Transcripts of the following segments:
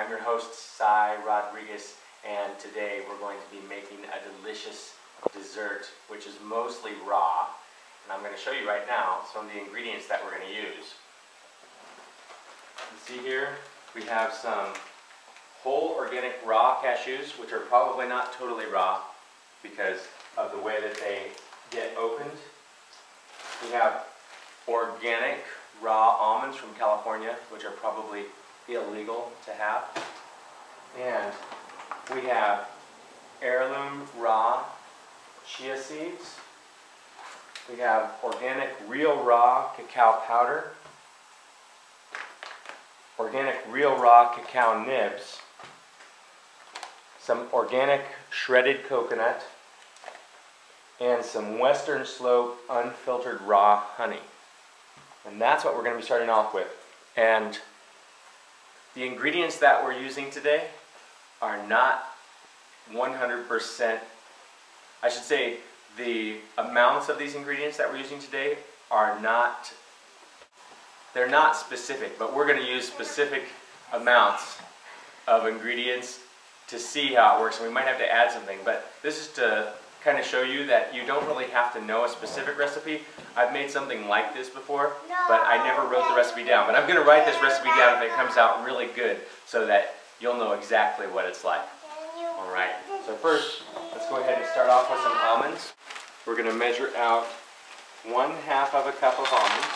I'm your host, Sye Rodriguez, and today we're going to be making a delicious dessert, which is mostly raw. And I'm going to show you right now some of the ingredients that we're going to use. You see here, we have some whole organic raw cashews, which are probably not totally raw because of the way that they get opened. We have organic raw almonds from California, which are probably illegal to have. And we have heirloom raw chia seeds. We have organic real raw cacao powder, organic real raw cacao nibs, some organic shredded coconut, and some Western Slope unfiltered raw honey. And that's what we're going to be starting off with. And the ingredients that we're using today are not 100%, I should say the amounts of these ingredients that we're using today are not, they're not specific, but we're going to use specific amounts of ingredients to see how it works. And we might have to add something, but this is to kind of show you that you don't really have to know a specific recipe. I've made something like this before, but I never wrote the recipe down. But I'm going to write this recipe down if it comes out really good so that you'll know exactly what it's like. Alright, so first, let's go ahead and start off with some almonds. We're going to measure out 1/2 of a cup of almonds.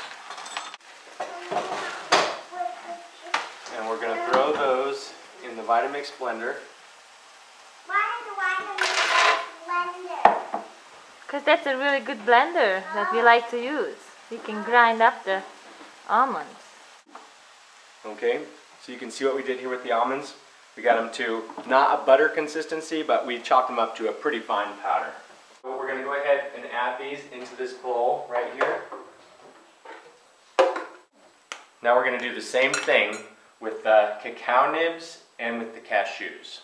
And we're going to throw those in the Vitamix blender. Because that's a really good blender that we like to use. You can grind up the almonds. Okay, so you can see what we did here with the almonds. We got them to not a butter consistency, but we chopped them up to a pretty fine powder. So we're going to go ahead and add these into this bowl right here. Now we're going to do the same thing with the cacao nibs and with the cashews.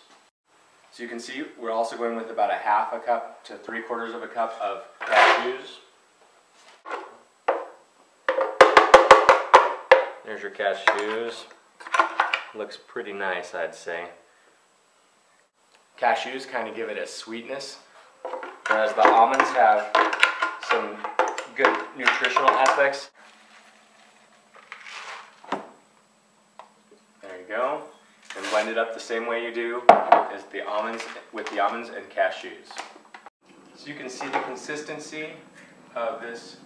So you can see we're also going with about 1/2 cup to 3/4 of a cup of cashews. There's your cashews. Looks pretty nice, I'd say. Cashews kind of give it a sweetness, whereas the almonds have some good nutritional aspects. There you go. And blend it up the same way you do as the almonds with the almonds and cashews. So you can see the consistency of this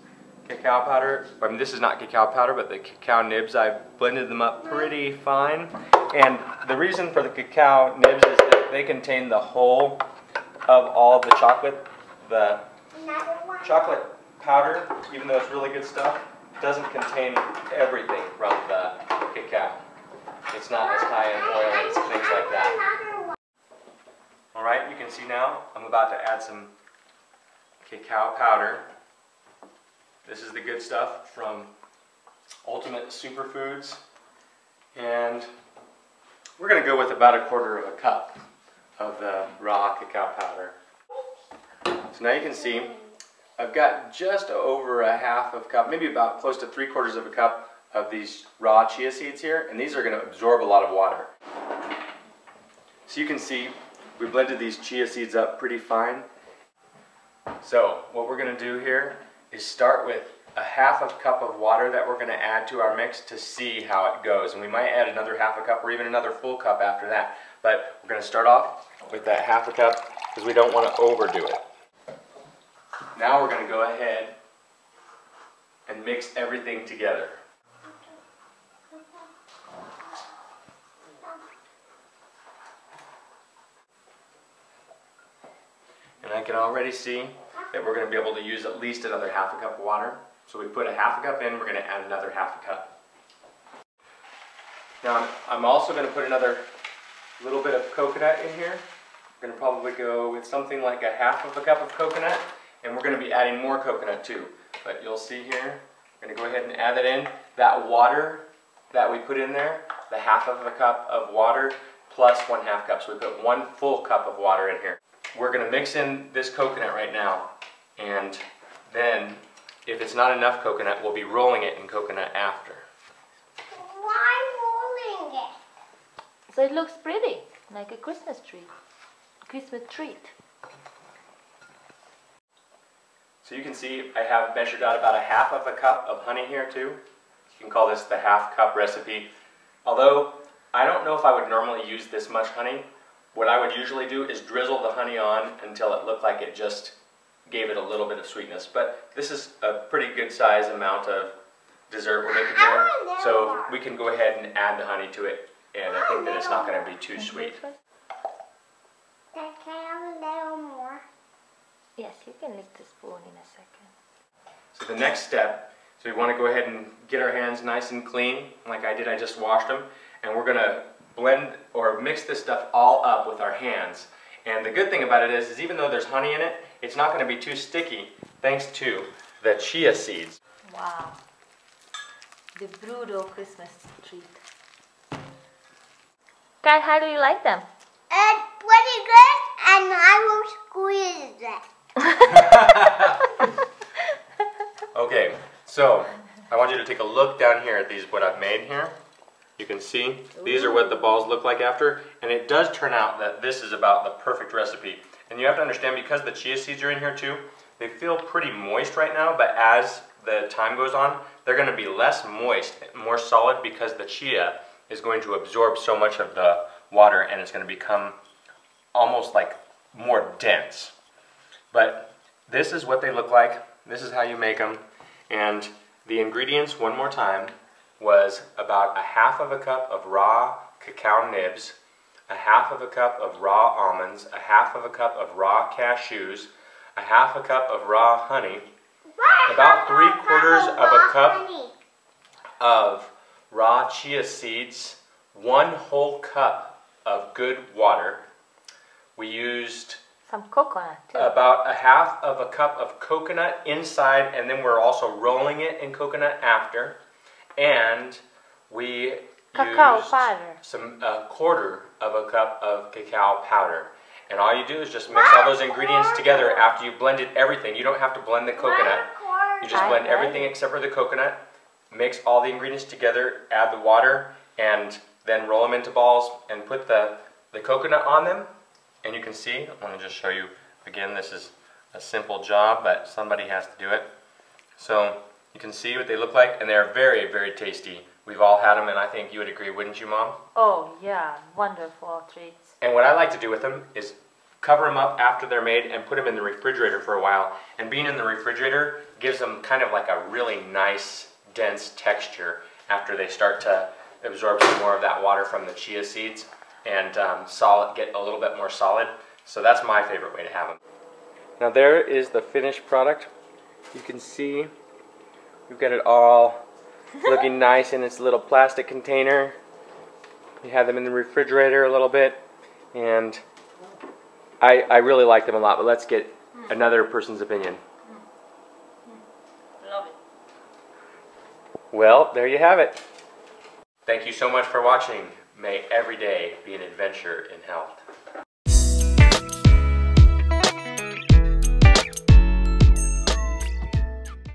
cacao powder. I mean, this is not cacao powder, but the cacao nibs, I've blended them up pretty fine. And the reason for the cacao nibs is that they contain the whole of all the chocolate. The chocolate powder, even though it's really good stuff, doesn't contain everything from the cacao. It's not as high in oil and things like that. Alright, you can see now I'm about to add some cacao powder. This is the good stuff from Ultimate Superfoods. And we're going to go with about 1/4 of a cup of the raw cacao powder. So now you can see I've got just over 1/2 cup, maybe about close to 3/4 of a cup of these raw chia seeds here, and these are going to absorb a lot of water. So you can see we blended these chia seeds up pretty fine. So what we're going to do here is start with 1/2 cup of water that we're going to add to our mix to see how it goes, and we might add another 1/2 cup or even another full cup after that, but we're going to start off with that 1/2 cup because we don't want to overdo it. Now we're going to go ahead and mix everything together. And I can already see that we're going to be able to use at least another 1/2 cup of water. So we put 1/2 cup in, we're going to add another 1/2 cup. Now I'm also going to put another little bit of coconut in here. I'm going to probably go with something like 1/2 cup of coconut, and we're going to be adding more coconut too. But you'll see here, I'm going to go ahead and add that in. That water that we put in there, the 1/2 cup of water plus 1/2 cup. So we put 1 full cup of water in here. We're going to mix in this coconut right now, and then if it's not enough coconut, we'll be rolling it in coconut after. Why rolling it? So it looks pretty, like a Christmas tree. Christmas treat. So you can see I have measured out about a half of a cup of honey here too. You can call this the half cup recipe. Although I don't know if I would normally use this much honey. What I would usually do is drizzle the honey on until it looked like it just gave it a little bit of sweetness. But this is a pretty good size amount of dessert we're making here. So we can go ahead and add the honey to it, and I think that it's not going to be too sweet. Can I have a little more? Yes, you can lick the spoon in a second. So the next step, so we want to go ahead and get our hands nice and clean, like I did. I just washed them, and we're going to blend or mix this stuff all up with our hands. And the good thing about it is even though there's honey in it, it's not going to be too sticky thanks to the chia seeds. Wow. The brutal Christmas treat. Kyle, how do you like them? It's pretty good, and I will squeeze it. Okay, so I want you to take a look down here at these, what I've made here. You can see these are what the balls look like after, and it does turn out that this is about the perfect recipe. And you have to understand, because the chia seeds are in here too, they feel pretty moist right now, but as the time goes on, they're going to be less moist, more solid, because the chia is going to absorb so much of the water and it's going to become almost like more dense. But this is what they look like. This is how you make them. And the ingredients, one more time, was about a half of a cup of raw cacao nibs, a half of a cup of raw almonds, a half of a cup of raw cashews, a half a cup of raw honey, about 3/4 of a cup of raw chia seeds, 1 whole cup of good water. We used some coconut too. About a half of a cup of coconut inside, and then we're also rolling it in coconut after. And we cacao used powder. a 1/4 of a cup of cacao powder. And all you do is just mix all those ingredients together after you've blended everything. You don't have to blend the coconut. You just blend everything except for the coconut. Mix all the ingredients together, add the water, and then roll them into balls and put the coconut on them. And you can see, I want to just show you again, this is a simple job, but somebody has to do it. So you can see what they look like, and they're very, very tasty. We've all had them, and I think you would agree, wouldn't you, Mom? Oh yeah, wonderful treats. And what I like to do with them is cover them up after they're made and put them in the refrigerator for a while. And being in the refrigerator gives them kind of like a really nice, dense texture after they start to absorb some more of that water from the chia seeds and get a little bit more solid. So that's my favorite way to have them. Now there is the finished product. You can see we've got it all looking nice in its little plastic container. We have them in the refrigerator a little bit, and I really like them a lot, but let's get another person's opinion. Love it. Well, there you have it. Thank you so much for watching. May every day be an adventure in health.